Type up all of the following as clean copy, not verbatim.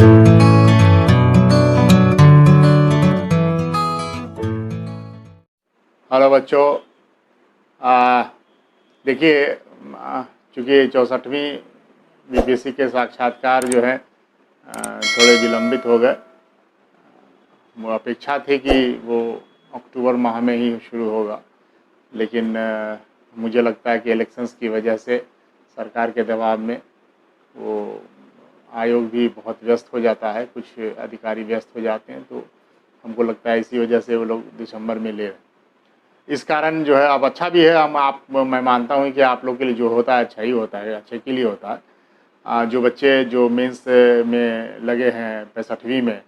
Hello बच्चों, देखिए, चूँकि 64वीं बीपीएससी के साक्षात्कार जो है थोड़े विलंबित हो गए। वो अपेक्षा थी कि वो अक्टूबर माह में ही शुरू होगा, लेकिन मुझे लगता है कि इलेक्शंस की वजह से सरकार के दबाव में वो आयोग भी बहुत व्यस्त हो जाता है, कुछ अधिकारी व्यस्त हो जाते हैं, तो हमको लगता है इसी वजह से वो लोग दिसंबर में ले रहे हैं। इस कारण जो है अब अच्छा भी है, मैं मानता हूँ कि आप लोग के लिए जो होता है अच्छा ही होता है, अच्छे के लिए होता है। जो बच्चे जो मेंस में लगे हैं 65वीं में,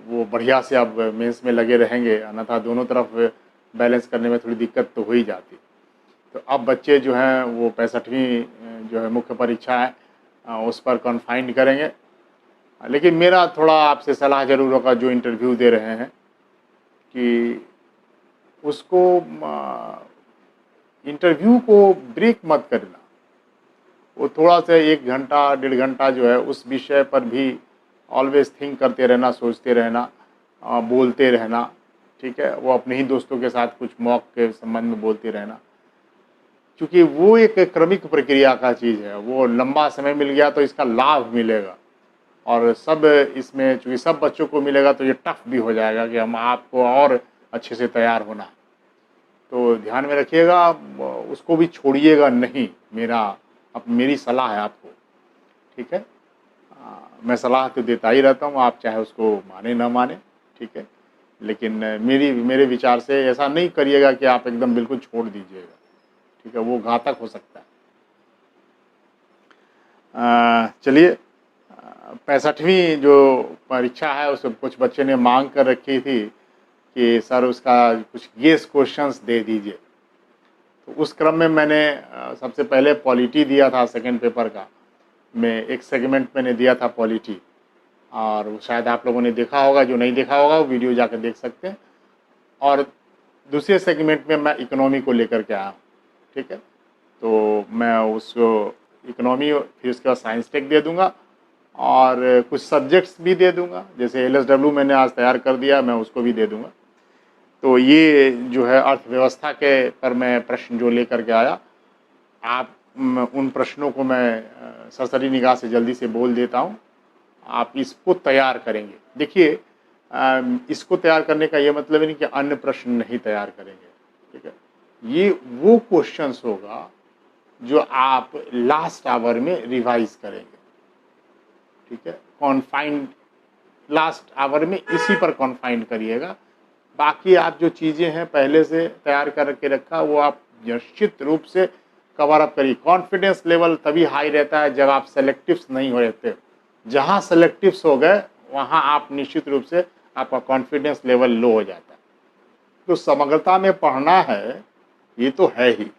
वो बढ़िया से अब मेंस में लगे रहेंगे, अन्यथा दोनों तरफ बैलेंस करने में थोड़ी दिक्कत तो हो ही जाती। तो अब बच्चे जो हैं वो 65वीं जो है मुख्य परीक्षा है उस पर कन्फाइंड करेंगे। लेकिन मेरा थोड़ा आपसे सलाह ज़रूर होगा, जो इंटरव्यू दे रहे हैं, कि उसको इंटरव्यू को ब्रेक मत करना। वो थोड़ा सा 1 घंटा 1.5 घंटा जो है उस विषय पर भी ऑलवेज थिंक करते रहना, सोचते रहना, बोलते रहना, ठीक है। वो अपने ही दोस्तों के साथ कुछ मॉक के संबंध में बोलते रहना, क्योंकि वो एक क्रमिक प्रक्रिया का चीज़ है। वो लंबा समय मिल गया तो इसका लाभ मिलेगा, और सब इसमें चूँकि सब बच्चों को मिलेगा तो ये टफ भी हो जाएगा कि हम आपको और अच्छे से तैयार होना। तो ध्यान में रखिएगा, उसको भी छोड़िएगा नहीं। मेरी सलाह है आपको, ठीक है। मैं सलाह तो देता ही रहता हूँ, आप चाहे उसको माने ना माने, ठीक है। लेकिन मेरे विचार से ऐसा नहीं करिएगा कि आप एकदम बिल्कुल छोड़ दीजिएगा, ठीक है, वो घातक हो सकता है। चलिए, 65वीं जो परीक्षा है उसमें कुछ बच्चे ने मांग कर रखी थी कि सर उसका कुछ गेस क्वेश्चंस दे दीजिए। तो उस क्रम में मैंने सबसे पहले पॉलिटी दिया था, सेकंड पेपर का मैं एक सेगमेंट मैंने दिया था पॉलिटी, और वो शायद आप लोगों ने देखा होगा, जो नहीं देखा होगा वो वीडियो जाकर देख सकते हैं। और दूसरे सेगमेंट में मैं इकोनॉमी को लेकर के आया हूँ, ठीक है। तो मैं उसको इकोनॉमी, फिर उसके बाद साइंस टेक दे दूँगा, और कुछ सब्जेक्ट्स भी दे दूँगा, जैसे एलएसडब्ल्यू मैंने आज तैयार कर दिया, मैं उसको भी दे दूँगा। तो ये जो है अर्थव्यवस्था के पर मैं प्रश्न जो लेकर के आया, आप उन प्रश्नों को मैं सरसरी निगाह से जल्दी से बोल देता हूँ, आप इसको तैयार करेंगे। देखिए, इसको तैयार करने का ये मतलब नहीं कि अन्य प्रश्न नहीं तैयार करेंगे, ठीक है। ये वो क्वेश्चंस होगा जो आप लास्ट आवर में रिवाइज करेंगे, ठीक है। कॉन्फाइंड लास्ट आवर में इसी पर कॉन्फाइंड करिएगा। बाकी आप जो चीज़ें हैं पहले से तैयार करके रखा, वो आप निश्चित रूप से कवर अप करिए। कॉन्फिडेंस लेवल तभी हाई रहता है जब आप सेलेक्टिव्स नहीं हो रहते। जहाँ सेलेक्टिव्स हो गए वहाँ आप निश्चित रूप से आपका कॉन्फिडेंस लेवल लो हो जाता है। तो समग्रता में पढ़ना है, ये तो है ही,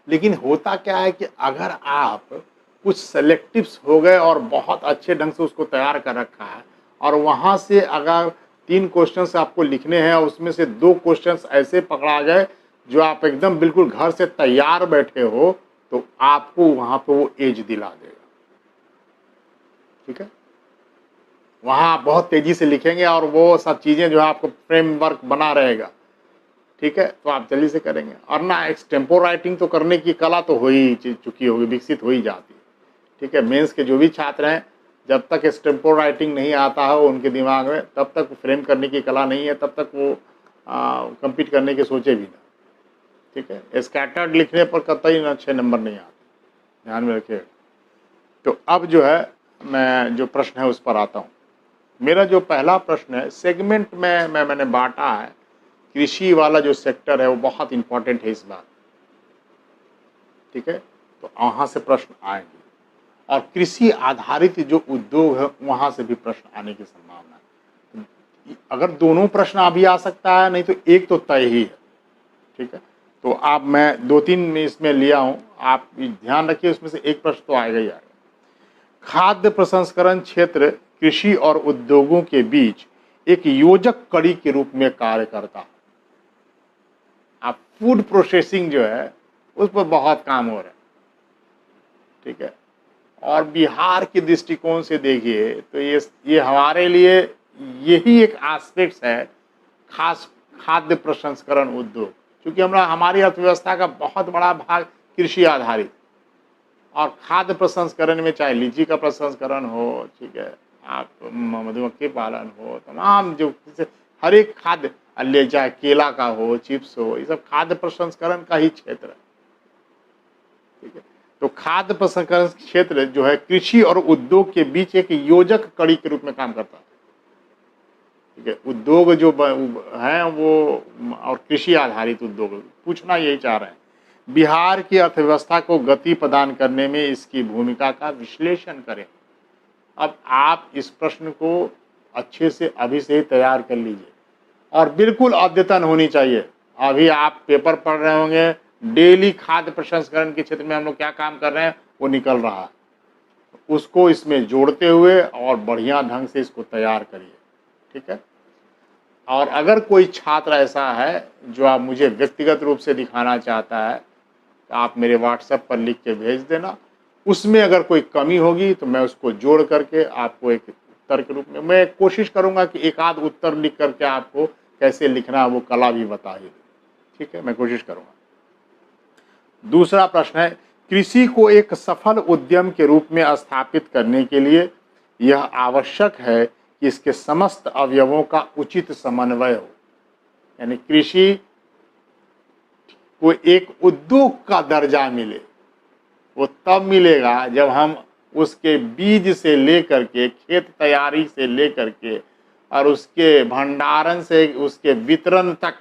लेकिन होता क्या है कि अगर आप कुछ सेलेक्टिव्स हो गए और बहुत अच्छे ढंग से उसको तैयार कर रखा है, और वहाँ से अगर 3 क्वेश्चंस आपको लिखने हैं और उसमें से 2 क्वेश्चंस ऐसे पकड़ा गए जो आप एकदम बिल्कुल घर से तैयार बैठे हो, तो आपको वहाँ पे वो एज दिला देगा, ठीक है। वहाँ आप बहुत तेज़ी से लिखेंगे और वो सब चीज़ें जो है आपको फ्रेमवर्क बना रहेगा, ठीक है, तो आप जल्दी से करेंगे। और ना एक्सटेम्पो राइटिंग तो करने की कला तो हो ही चुकी होगी, विकसित हो ही जाती है, ठीक है। मेंस के जो भी छात्र हैं, जब तक एक्सटेम्पो राइटिंग नहीं आता है उनके दिमाग में, तब तक फ्रेम करने की कला नहीं है, तब तक वो कम्पीट करने के सोचे भी ना, ठीक है। स्कैटर्ड लिखने पर कतई ना अच्छे नंबर नहीं आते, ध्यान में रखिएगा। तो अब जो है मैं जो प्रश्न है उस पर आता हूँ। मेरा जो पहला प्रश्न है, सेगमेंट में मैंने बांटा है, कृषि वाला जो सेक्टर है वो बहुत इंपॉर्टेंट है इस बार, ठीक है। तो वहाँ से प्रश्न आएंगे, और कृषि आधारित जो उद्योग है वहाँ से भी प्रश्न आने की संभावना है। तो अगर दोनों प्रश्न अभी आ सकता है, नहीं तो एक तो तय ही है, ठीक है। तो आप मैं 2-3 में इसमें लिया हूँ, आप ध्यान रखिए, उसमें से एक प्रश्न तो आएगा ही आएगा। खाद्य प्रसंस्करण क्षेत्र कृषि और उद्योगों के बीच एक योजक कड़ी के रूप में कार्य करता है। आप फूड प्रोसेसिंग जो है उस पर बहुत काम हो रहा है, ठीक है। और बिहार के दृष्टिकोण से देखिए तो ये हमारे लिए यही एक एस्पेक्ट्स है, खास खाद्य प्रसंस्करण उद्योग, क्योंकि हमारी अर्थव्यवस्था का बहुत बड़ा भाग कृषि आधारित, और खाद्य प्रसंस्करण में चाहे लीची का प्रसंस्करण हो, ठीक है, आप मधुमक्खी पालन हो, तमाम जो हर एक खाद्य, चाहे केला का हो, चिप्स हो, ये सब खाद्य प्रसंस्करण का ही क्षेत्र है, ठीक है। तो खाद्य प्रसंस्करण क्षेत्र जो है कृषि और उद्योग के बीच एक योजक कड़ी के रूप में काम करता है, ठीक है। उद्योग जो है वो और कृषि आधारित उद्योग, पूछना यही चाह रहे हैं, बिहार की अर्थव्यवस्था को गति प्रदान करने में इसकी भूमिका का विश्लेषण करें। अब आप इस प्रश्न को अच्छे से अभी से ही तैयार कर लीजिए और बिल्कुल अद्यतन होनी चाहिए। अभी आप पेपर पढ़ रहे होंगे, डेली खाद्य प्रसंस्करण के क्षेत्र में हम लोग क्या काम कर रहे हैं वो निकल रहा है, उसको इसमें जोड़ते हुए और बढ़िया ढंग से इसको तैयार करिए, ठीक है। और अगर कोई छात्र ऐसा है जो आप मुझे व्यक्तिगत रूप से दिखाना चाहता है तो आप मेरे व्हाट्सएप पर लिख के भेज देना, उसमें अगर कोई कमी होगी तो मैं उसको जोड़ करके आपको एक उत्तर के रूप में, मैं कोशिश करूंगा कि एक आध उत्तर लिख करके आपको कैसे लिखना है वो कला भी बता ही, ठीक है, मैं कोशिश करूंगा। दूसरा प्रश्न है, कृषि को एक सफल उद्यम के रूप में स्थापित करने के लिए यह आवश्यक है कि इसके समस्त अवयवों का उचित समन्वय हो। यानी कृषि को एक उद्योग का दर्जा मिले, वो तब मिलेगा जब हम उसके बीज से लेकर के, खेत तैयारी से लेकर के और उसके भंडारण से उसके वितरण तक,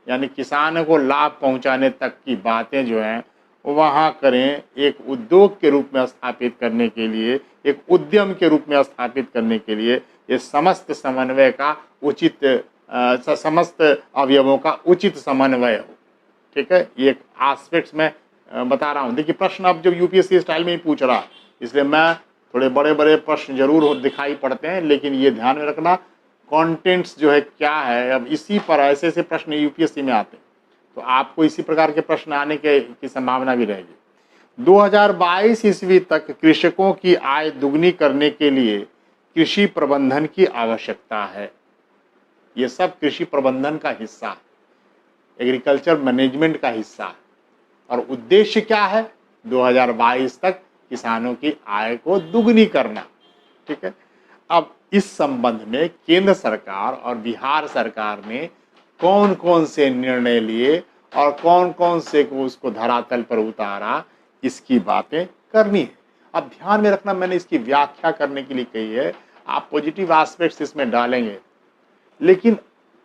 यानी किसानों को लाभ पहुंचाने तक की बातें जो हैं वहाँ करें। एक उद्योग के रूप में स्थापित करने के लिए, एक उद्यम के रूप में स्थापित करने के लिए ये समस्त समन्वय का उचित, समस्त अवयवों का उचित समन्वय हो, ठीक है। ये एक एस्पेक्ट्स में बता रहा हूँ। देखिए प्रश्न अब जब यूपीएससी स्टाइल में ही पूछ रहा, इसलिए मैं थोड़े बड़े बड़े प्रश्न जरूर दिखाई पड़ते हैं, लेकिन ये ध्यान में रखना कंटेंट्स जो है क्या है। अब इसी पर ऐसे ऐसे प्रश्न यूपीएससी में आते हैं तो आपको इसी प्रकार के प्रश्न आने की संभावना भी रहेगी। 2022 ईस्वी तक कृषकों की आय दुगनी करने के लिए कृषि प्रबंधन की आवश्यकता है। ये सब कृषि प्रबंधन का हिस्सा है, एग्रीकल्चर मैनेजमेंट का हिस्सा है, और उद्देश्य क्या है, 2022 तक किसानों की आय को दुगनी करना, ठीक है। अब इस संबंध में केंद्र सरकार और बिहार सरकार ने कौन कौन से निर्णय लिए और कौन कौन से को उसको धरातल पर उतारा, इसकी बातें करनी है। अब ध्यान में रखना, मैंने इसकी व्याख्या करने के लिए कही है, आप पॉजिटिव एस्पेक्ट्स इसमें डालेंगे, लेकिन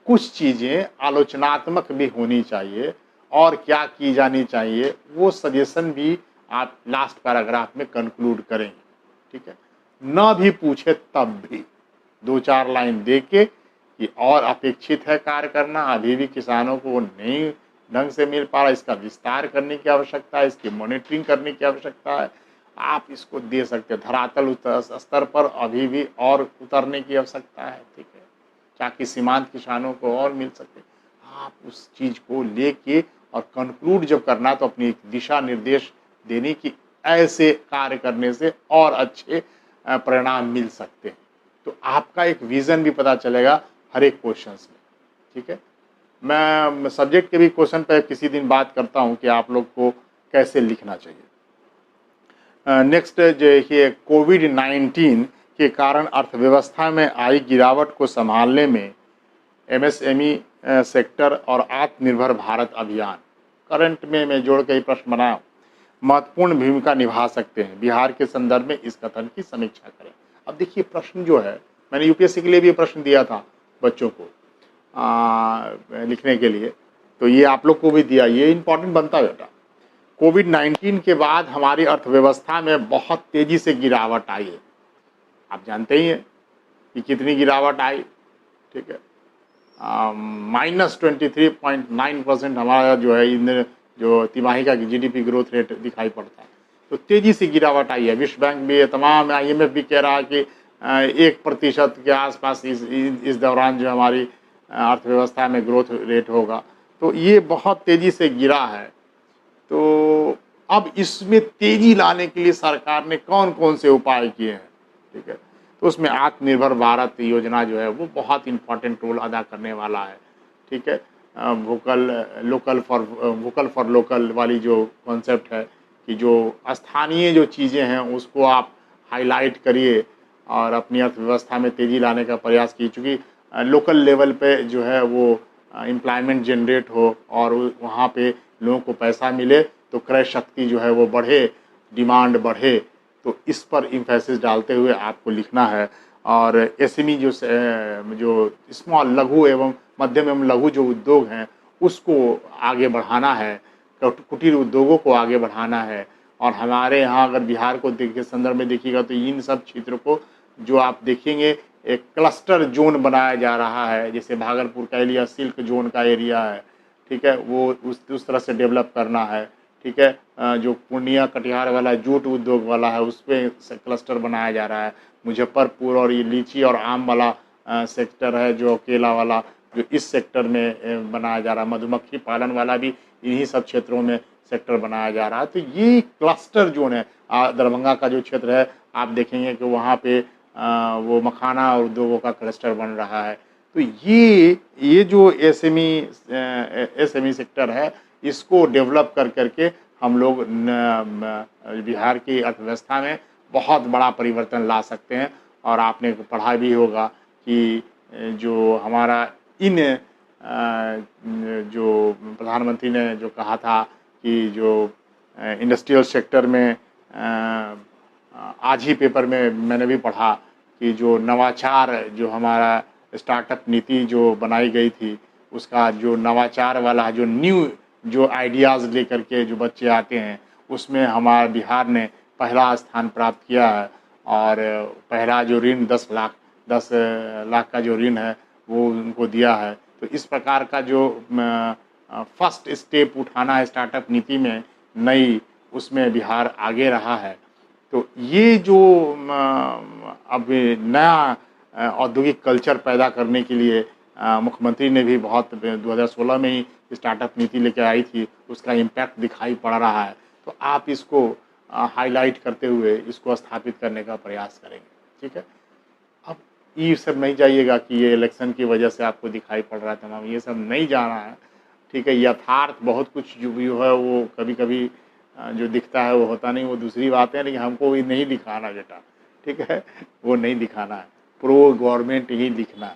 कुछ चीज़ें आलोचनात्मक भी होनी चाहिए और क्या की जानी चाहिए वो सजेशन भी आप लास्ट पैराग्राफ में कंक्लूड करेंगे, ठीक है। न भी पूछे तब भी 2-4 लाइन दे के कि और अपेक्षित है कार्य करना, अभी भी किसानों को नहीं ढंग से मिल पा रहा, इसका विस्तार करने की आवश्यकता है, इसकी मॉनिटरिंग करने की आवश्यकता है, आप इसको दे सकते हैं। धरातल स्तर पर अभी भी और उतरने की आवश्यकता है, ठीक है, ताकि सीमांत किसानों को और मिल सके। आप उस चीज़ को लेके और कंक्लूड जब करना तो अपनी एक दिशा निर्देश देने की, ऐसे कार्य करने से और अच्छे परिणाम मिल सकते हैं। तो आपका एक विज़न भी पता चलेगा हर एक क्वेश्चंस में, ठीक है। मैं सब्जेक्ट के भी क्वेश्चन पर किसी दिन बात करता हूं कि आप लोग को कैसे लिखना चाहिए। नेक्स्ट देखिए, कोविड-19 के कारण अर्थव्यवस्था में आई गिरावट को संभालने में एमएसएमई सेक्टर और आत्मनिर्भर भारत अभियान, करंट में मैं जोड़ के ही प्रश्न बनाया, महत्वपूर्ण भूमिका निभा सकते हैं। बिहार के संदर्भ में इस कथन की समीक्षा करें। अब देखिए प्रश्न जो है, मैंने यूपीएससी के लिए भी प्रश्न दिया था बच्चों को लिखने के लिए, तो ये आप लोग को भी दिया, ये इम्पोर्टेंट बनता है बेटा। कोविड-19 के बाद हमारी अर्थव्यवस्था में बहुत तेज़ी से गिरावट आई है, आप जानते ही हैं कि कितनी गिरावट आई, ठीक है। -23.9% हमारा जो है इन जो तिमाही का जीडीपी ग्रोथ रेट दिखाई पड़ता है, तो तेज़ी से गिरावट आई है। विश्व बैंक भी, तमाम आईएमएफ भी कह रहा है कि 1% के आसपास इस दौरान जो हमारी अर्थव्यवस्था में ग्रोथ रेट होगा, तो ये बहुत तेज़ी से गिरा है। तो अब इसमें तेजी लाने के लिए सरकार ने कौन कौन से उपाय किए हैं, ठीक है। तो उसमें आत्मनिर्भर भारत योजना जो है वो बहुत इम्पोर्टेंट रोल अदा करने वाला है, ठीक है। वोकल फॉर लोकल वाली जो कॉन्सेप्ट है कि जो स्थानीय जो चीज़ें हैं उसको आप हाईलाइट करिए और अपनी अर्थव्यवस्था में तेज़ी लाने का प्रयास कीजिए, चूँकि लोकल लेवल पे जो है वो एम्प्लॉयमेंट जनरेट हो और वहाँ पे लोगों को पैसा मिले तो क्रय शक्ति जो है वो बढ़े, डिमांड बढ़े। तो इस पर इम्फेसिस डालते हुए आपको लिखना है। और एसएमई जो स्मॉल लघु एवं मध्यम एवं लघु जो उद्योग हैं उसको आगे बढ़ाना है, कुटीर उद्योगों को आगे बढ़ाना है। और हमारे यहाँ अगर बिहार को के संदर्भ में देखिएगा तो इन सब क्षेत्रों को जो आप देखेंगे एक क्लस्टर जोन बनाया जा रहा है, जैसे भागलपुर का एरिया सिल्क जोन का एरिया है, ठीक है, वो उस तरह से डेवलप करना है, ठीक है। जो पूर्णिया कटिहार वाला जूट उद्योग वाला है उस पर क्लस्टर बनाया जा रहा है। मुजफ्फरपुर और ये लीची और आम वाला सेक्टर है जो केला वाला, जो इस सेक्टर में बनाया जा रहा है। मधुमक्खी पालन वाला भी इन्हीं सब क्षेत्रों में सेक्टर बनाया जा रहा है। तो ये क्लस्टर जोन है। दरभंगा का जो क्षेत्र है आप देखेंगे कि वहाँ पे वो मखाना उद्योगों का क्लस्टर बन रहा है। तो ये जो एसएमई सेक्टर है इसको डेवलप करके हम लोग बिहार की अर्थव्यवस्था में बहुत बड़ा परिवर्तन ला सकते हैं। और आपने पढ़ा भी होगा कि जो हमारा जो प्रधानमंत्री ने जो कहा था कि जो इंडस्ट्रियल सेक्टर में आज ही पेपर में मैंने भी पढ़ा कि जो नवाचार जो हमारा स्टार्टअप नीति जो बनाई गई थी उसका जो नवाचार वाला जो न्यू जो आइडियाज़ लेकर के जो बच्चे आते हैं उसमें हमारा बिहार ने पहला स्थान प्राप्त किया है। और पहला जो ऋण 10 लाख का जो ऋण है वो उनको दिया है। तो इस प्रकार का जो फर्स्ट स्टेप उठाना है स्टार्टअप नीति में नई, उसमें बिहार आगे रहा है। तो ये जो अब नया औद्योगिक कल्चर पैदा करने के लिए मुख्यमंत्री ने भी बहुत 2016 में ही स्टार्टअप नीति लेकर आई थी, उसका इम्पैक्ट दिखाई पड़ रहा है। तो आप इसको हाईलाइट करते हुए इसको स्थापित करने का प्रयास करेंगे, ठीक है। अब ये सब नहीं जाइएगा कि ये इलेक्शन की वजह से आपको दिखाई पड़ रहा है तमाम, ये सब नहीं जाना है, ठीक है। यथार्थ बहुत कुछ जो भी है वो कभी कभी जो दिखता है वो होता नहीं, वो दूसरी बात है, लेकिन हमको भी नहीं दिखाना बेटा, ठीक है, वो नहीं दिखाना है, प्रो गवर्नमेंट ही दिखना है।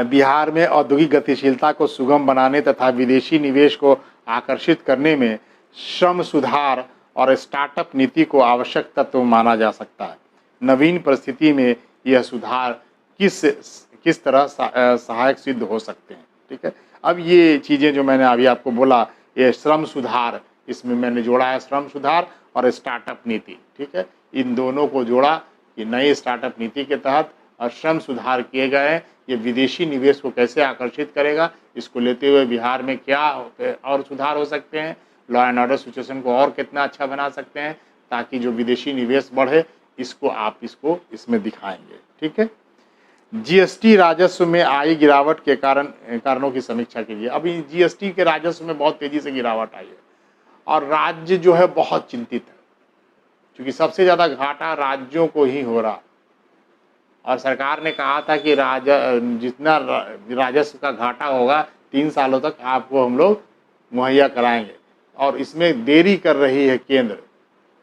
बिहार में औद्योगिक गतिशीलता को सुगम बनाने तथा विदेशी निवेश को आकर्षित करने में श्रम सुधार और स्टार्टअप नीति को आवश्यक तत्व माना जा सकता है। नवीन परिस्थिति में यह सुधार किस तरह सहायक सिद्ध हो सकते हैं, ठीक है। अब ये चीज़ें जो मैंने अभी आपको बोला, ये श्रम सुधार, इसमें मैंने जोड़ा है श्रम सुधार और स्टार्टअप नीति, ठीक है। इन दोनों को जोड़ा कि नई स्टार्टअप नीति के तहत और श्रम सुधार किए गए हैं, ये विदेशी निवेश को कैसे आकर्षित करेगा, इसको लेते हुए बिहार में क्या और सुधार हो सकते हैं, लॉ एंड ऑर्डर सिचुएशन को और कितना अच्छा बना सकते हैं ताकि जो विदेशी निवेश बढ़े, इसको आप इसमें दिखाएंगे, ठीक है। जीएसटी राजस्व में आई गिरावट के कारणों की समीक्षा कीजिए। अभी जीएसटी के राजस्व में बहुत तेजी से गिरावट आई है और राज्य जो है बहुत चिंतित है, क्योंकि सबसे ज़्यादा घाटा राज्यों को ही हो रहा। और सरकार ने कहा था कि जितना राजस्व का घाटा होगा 3 सालों तक आपको हम लोग मुहैया कराएंगे, और इसमें देरी कर रही है केंद्र।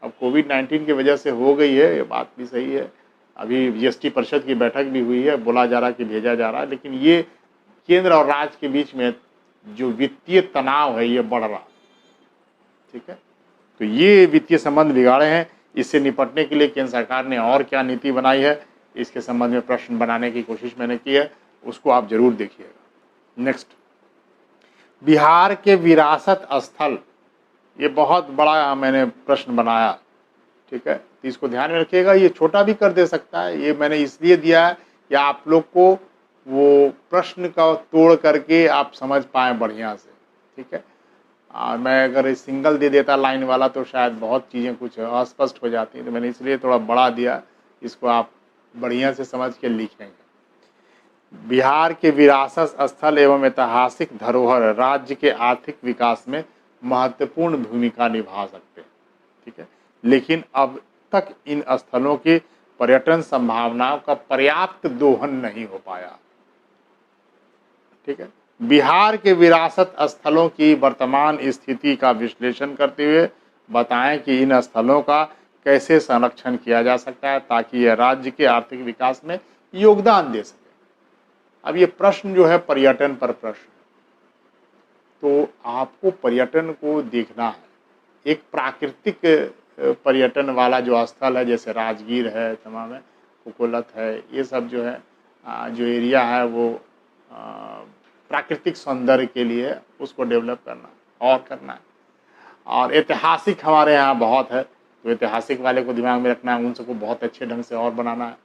अब कोविड-19 की वजह से हो गई है, ये बात भी सही है। अभी जीएसटी परिषद की बैठक भी हुई है, बोला जा रहा है कि भेजा जा रहा है, लेकिन ये केंद्र और राज्य के बीच में जो वित्तीय तनाव है ये बढ़ रहा, ठीक है। तो ये वित्तीय संबंध बिगाड़े हैं, इससे निपटने के लिए केंद्र सरकार ने और क्या नीति बनाई है, इसके संबंध में प्रश्न बनाने की कोशिश मैंने की है, उसको आप जरूर देखिएगा। नेक्स्ट, बिहार के विरासत स्थल, ये बहुत बड़ा मैंने प्रश्न बनाया, ठीक है। तो इसको ध्यान में रखिएगा, ये छोटा भी कर दे सकता है, ये मैंने इसलिए दिया है कि आप लोग को वो प्रश्न का तोड़ करके आप समझ पाएँ बढ़िया से, ठीक है। मैं अगर सिंगल दे देता लाइन वाला तो शायद बहुत चीज़ें कुछ अस्पष्ट हो जाती, तो मैंने इसलिए थोड़ा बड़ा दिया, इसको आप बढ़िया से समझ के लिखेंगे। बिहार के विरासत स्थल एवं ऐतिहासिक धरोहर राज्य के आर्थिक विकास में महत्वपूर्ण भूमिका निभा सकते हैं। ठीक है, लेकिन अब तक इन स्थलों की पर्यटन संभावनाओं का पर्याप्त दोहन नहीं हो पाया। ठीक है, बिहार के विरासत स्थलों की वर्तमान स्थिति का विश्लेषण करते हुए बताएं कि इन स्थलों का कैसे संरक्षण किया जा सकता है ताकि यह राज्य के आर्थिक विकास में योगदान दे सके। अब ये प्रश्न जो है पर्यटन पर प्रश्न, तो आपको पर्यटन को देखना है। एक प्राकृतिक पर्यटन वाला जो स्थल है, जैसे राजगीर है, तमाम है, कुकुलत है, ये सब जो है जो एरिया है वो प्राकृतिक सौंदर्य के लिए उसको डेवलप करना और करना है। और ऐतिहासिक हमारे यहाँ बहुत है, तो ऐतिहासिक वाले को दिमाग में रखना है, उन सबको बहुत अच्छे ढंग से और बनाना है।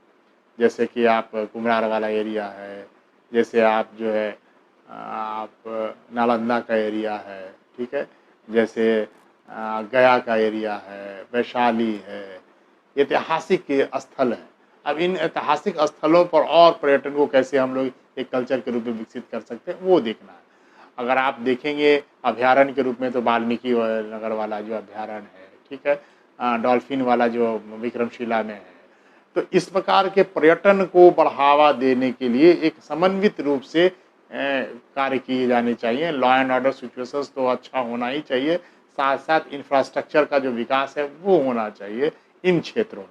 जैसे कि आप कुम्हरार वाला एरिया है, जैसे आप जो है आप नालंदा का एरिया है, ठीक है, जैसे गया का एरिया है, वैशाली है, ऐतिहासिक स्थल है। अब इन ऐतिहासिक स्थलों पर और पर्यटन को कैसे हम लोग एक कल्चर के रूप में विकसित कर सकते हैं, वो देखना है। अगर आप देखेंगे अभ्यारण्य के रूप में, तो वाल्मीकि नगर वाला जो अभ्यारण्य है, ठीक है, डॉल्फिन वाला जो विक्रमशिला में है, तो इस प्रकार के पर्यटन को बढ़ावा देने के लिए एक समन्वित रूप से कार्य किए जाने चाहिए। लॉ एंड ऑर्डर सिचुएशंस तो अच्छा होना ही चाहिए, साथ साथ इंफ्रास्ट्रक्चर का जो विकास है वो होना चाहिए इन क्षेत्रों में।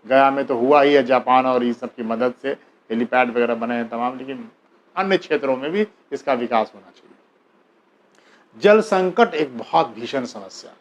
गया में तो हुआ ही है, जापान और इस सब की मदद से हेलीपैड वगैरह बने हैं तमाम, लेकिन अन्य क्षेत्रों में भी इसका विकास होना चाहिए। जल संकट एक बहुत भीषण समस्या है,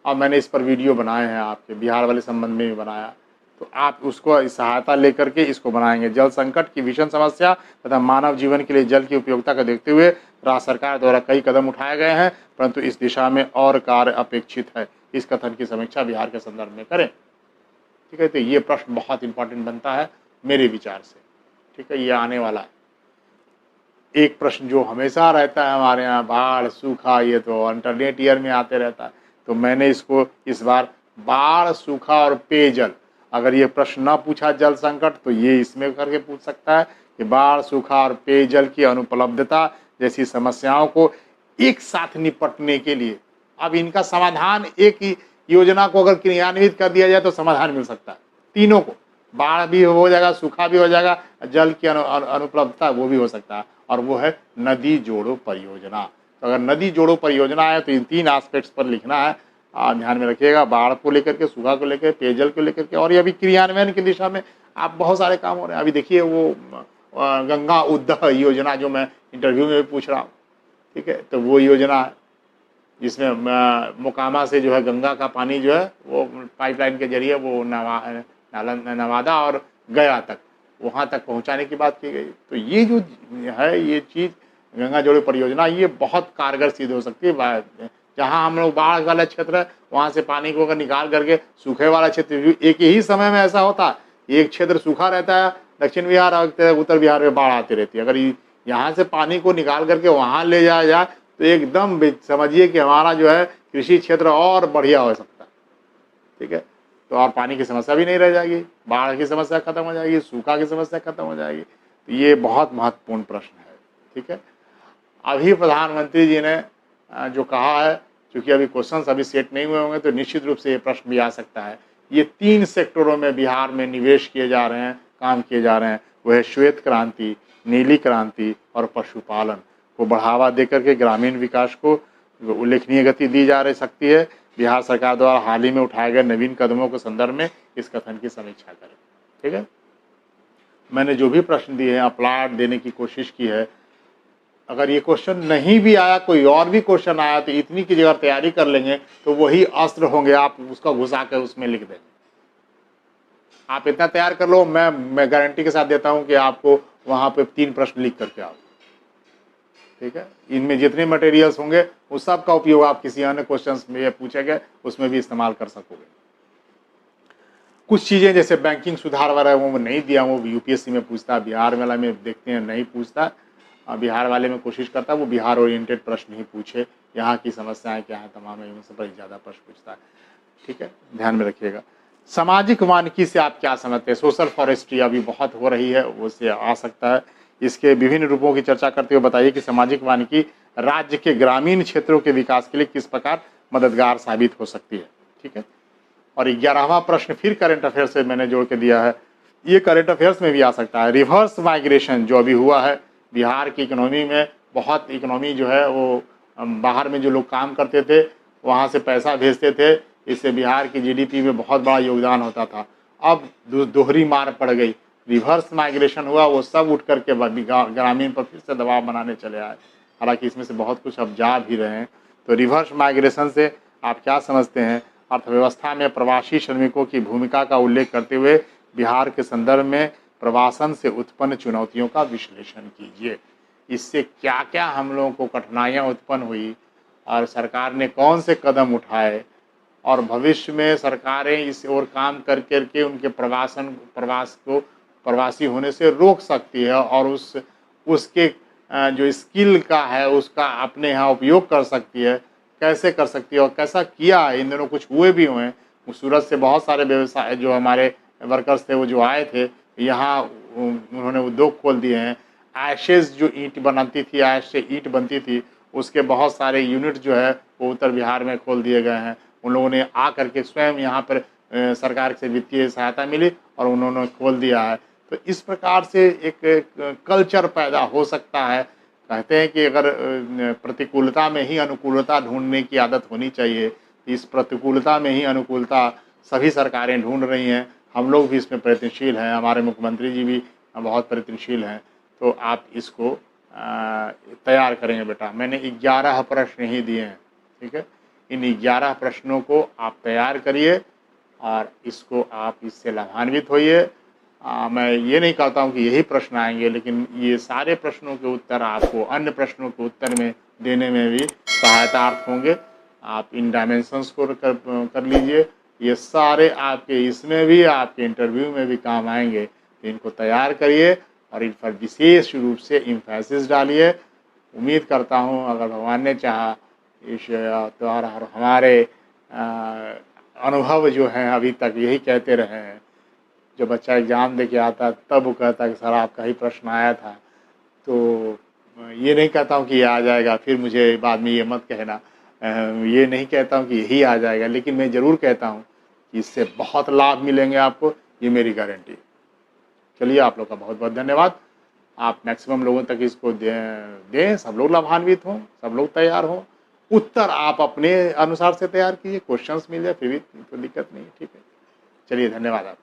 और मैंने इस पर वीडियो बनाए हैं, आपके बिहार वाले संबंध में भी बनाया, तो आप उसको सहायता लेकर के इसको बनाएंगे। जल संकट की भीषण समस्या तथा मानव जीवन के लिए जल की उपयोगिता को देखते हुए राज्य सरकार द्वारा कई कदम उठाए गए हैं, परंतु इस दिशा में और कार्य अपेक्षित है। इस कथन की समीक्षा बिहार के संदर्भ में करें। ठीक है, तो ये प्रश्न बहुत इंपॉर्टेंट बनता है मेरे विचार से। ठीक है, ये आने वाला है। एक प्रश्न जो हमेशा रहता है हमारे यहाँ, बाढ़, सूखा, ये तो अल्टरनेट ईयर में आते रहता है, तो मैंने इसको इस बार बाढ़, सूखा और पेयजल, अगर ये प्रश्न ना पूछा जल संकट, तो ये इसमें करके पूछ सकता है कि बाढ़, सूखा और पेयजल की अनुपलब्धता जैसी समस्याओं को एक साथ निपटने के लिए, अब इनका समाधान एक ही योजना को अगर क्रियान्वित कर दिया जाए तो समाधान मिल सकता है तीनों को। बाढ़ भी हो जाएगा, सूखा भी हो जाएगा, जल की अनुपलब्धता वो भी हो सकता है, और वो है नदी जोड़ो परियोजना। तो अगर नदी जोड़ो परियोजना है तो इन तीन एस्पेक्ट्स पर लिखना है, ध्यान में रखिएगा। बाढ़ को लेकर के, सूखा को लेकर, पेयजल को लेकर के, और ये अभी क्रियान्वयन की दिशा में आप बहुत सारे काम हो रहे हैं। अभी देखिए वो गंगा उद्दह योजना जो मैं इंटरव्यू में भी पूछ रहा हूँ, ठीक है, तो वो योजना है जिसमें मोकामा से जो है गंगा का पानी जो है वो पाइपलाइन के जरिए वो नवादा और गया तक, वहाँ तक पहुँचाने की बात की गई। तो ये जो है ये चीज़ गंगा जोड़ो परियोजना, ये बहुत कारगर सिद्ध हो सकती है। जहाँ हम लोग बाढ़ वाला क्षेत्र है वहाँ से पानी को अगर निकाल करके सूखे वाला क्षेत्र, एक ही समय में ऐसा होता है, एक क्षेत्र सूखा रहता है दक्षिण बिहार और उत्तर बिहार में बाढ़ आती रहती है। अगर यहाँ से पानी को निकाल करके वहाँ ले जाया जाए तो एकदम समझिए कि हमारा जो है कृषि क्षेत्र और बढ़िया हो सकता है। ठीक है, तो और पानी की समस्या भी नहीं रह जाएगी, बाढ़ की समस्या खत्म हो जाएगी, सूखा की समस्या खत्म हो जाएगी। तो ये बहुत महत्वपूर्ण प्रश्न है। ठीक है, अभी प्रधानमंत्री जी ने जो कहा है, क्योंकि अभी क्वेश्चंस अभी सेट नहीं हुए होंगे, तो निश्चित रूप से ये प्रश्न भी आ सकता है। ये 3 सेक्टरों में बिहार में निवेश किए जा रहे हैं, काम किए जा रहे हैं, वह है श्वेत क्रांति, नीली क्रांति और पशुपालन को बढ़ावा देकर के ग्रामीण विकास को उल्लेखनीय गति दी जा रही सकती है। बिहार सरकार द्वारा हाल ही में उठाए गए नवीन कदमों के संदर्भ में इस कथन की समीक्षा करें। ठीक है, मैंने जो भी प्रश्न दिए हैं अप्लाइड देने की कोशिश की है। अगर ये क्वेश्चन नहीं भी आया, कोई और भी क्वेश्चन आया, तो इतनी की जगह तैयारी कर लेंगे तो वही अस्त्र होंगे, आप उसका घुसा कर उसमें लिख देंगे। आप इतना तैयार कर लो, मैं गारंटी के साथ देता हूं कि आपको वहां पे 3 प्रश्न लिख करके आओ। ठीक है, इनमें जितने मटेरियल्स होंगे उस सब का उपयोग आप किसी अन्य क्वेश्चंस में पूछे गए उसमें भी इस्तेमाल कर सकोगे। कुछ चीज़ें जैसे बैंकिंग सुधार वगैरह वो नहीं दिया, वो यूपीएससी में पूछता, बिहार वाला में देखते हैं नहीं पूछता। बिहार वाले में कोशिश करता है वो बिहार ओरिएंटेड प्रश्न ही पूछे, यहाँ की समस्याएं क्या है तमाम इन सब पर ज़्यादा प्रश्न पूछता है। ठीक है, ध्यान में रखिएगा। सामाजिक वानिकी से आप क्या समझते हैं? सोशल फॉरेस्ट्री अभी बहुत हो रही है, वो से आ सकता है। इसके विभिन्न रूपों की चर्चा करते हुए बताइए कि सामाजिक वानिकी राज्य के ग्रामीण क्षेत्रों के विकास के लिए किस प्रकार मददगार साबित हो सकती है। ठीक है। और 11वां प्रश्न फिर करंट अफेयर से मैंने जोड़ के दिया है, ये करंट अफेयर्स में भी आ सकता है। रिवर्स माइग्रेशन जो अभी हुआ है बिहार की इकोनॉमी में, बहुत इकोनॉमी जो है वो बाहर में जो लोग काम करते थे वहाँ से पैसा भेजते थे, इससे बिहार की जीडीपी में बहुत बड़ा योगदान होता था। अब दोहरी मार पड़ गई, रिवर्स माइग्रेशन हुआ, वो सब उठ करके ग्रामीण पर फिर से दबाव बनाने चले आए। हालांकि इसमें से बहुत कुछ अब जा भी रहे हैं। तो रिवर्स माइग्रेशन से आप क्या समझते हैं? अर्थव्यवस्था में प्रवासी श्रमिकों की भूमिका का उल्लेख करते हुए बिहार के संदर्भ में प्रवासन से उत्पन्न चुनौतियों का विश्लेषण कीजिए। इससे क्या क्या हम लोगों को कठिनाइयाँ उत्पन्न हुई और सरकार ने कौन से कदम उठाए, और भविष्य में सरकारें इस ओर काम कर करके उनके प्रवास को प्रवासी होने से रोक सकती है और उसके जो स्किल का है उसका अपने यहाँ उपयोग कर सकती है। कैसे कर सकती है और कैसा किया है, इन दिनों कुछ हुए भी हुए हैं। सूरत से बहुत सारे व्यवसाय जो हमारे वर्कर्स थे वो जो आए थे यहाँ, उन्होंने उद्योग खोल दिए हैं। ऐशेज़ जो ईंट बनाती थी, ऐश से ईंट बनती थी, उसके बहुत सारे यूनिट जो है वो उत्तर बिहार में खोल दिए गए हैं। उन लोगों ने आ करके स्वयं यहाँ पर सरकार से वित्तीय सहायता मिली और उन्होंने खोल दिया है। तो इस प्रकार से एक कल्चर पैदा हो सकता है। कहते हैं कि अगर प्रतिकूलता में ही अनुकूलता ढूंढने की आदत होनी चाहिए, इस प्रतिकूलता में ही अनुकूलता सभी सरकारें ढूंढ रही हैं। हम लोग भी इसमें प्रयत्नशील हैं, हमारे मुख्यमंत्री जी भी बहुत प्रयत्नशील हैं। तो आप इसको तैयार करेंगे बेटा। मैंने 11 प्रश्न ही दिए हैं, ठीक है। इन 11 प्रश्नों को आप तैयार करिए और इसको आप इससे लाभान्वित होइए। मैं ये नहीं कहता हूँ कि यही प्रश्न आएंगे, लेकिन ये सारे प्रश्नों के उत्तर आपको अन्य प्रश्नों के उत्तर में देने में भी सहायतार्थ होंगे। आप इन डायमेंशंस को कर लीजिए, ये सारे आपके इसमें भी आपके इंटरव्यू में भी काम आएंगे। तो इनको तैयार करिए और इन पर विशेष रूप से इम्फेसिस डालिए। उम्मीद करता हूँ अगर भगवान ने चाहा इस द्वारा हमारे अनुभव जो हैं अभी तक यही कहते रहे हैं। जब बच्चा एग्ज़ाम दे के आता तब वो कहता है कि सर आपका ही प्रश्न आया था। तो ये नहीं कहता हूँ कि ये आ जाएगा फिर मुझे बाद में ये मत कहना, ये नहीं कहता हूँ कि यही आ जाएगा, लेकिन मैं ज़रूर कहता हूँ कि इससे बहुत लाभ मिलेंगे आपको, ये मेरी गारंटी। चलिए, आप लोग का बहुत बहुत धन्यवाद। आप मैक्सिमम लोगों तक इसको दें, सब लोग लाभान्वित हों, सब लोग तैयार हों। उत्तर आप अपने अनुसार से तैयार कीजिए, क्वेश्चंस मिल जाए फिर भी कोई दिक्कत नहीं है, ठीक है। चलिए, धन्यवाद आप।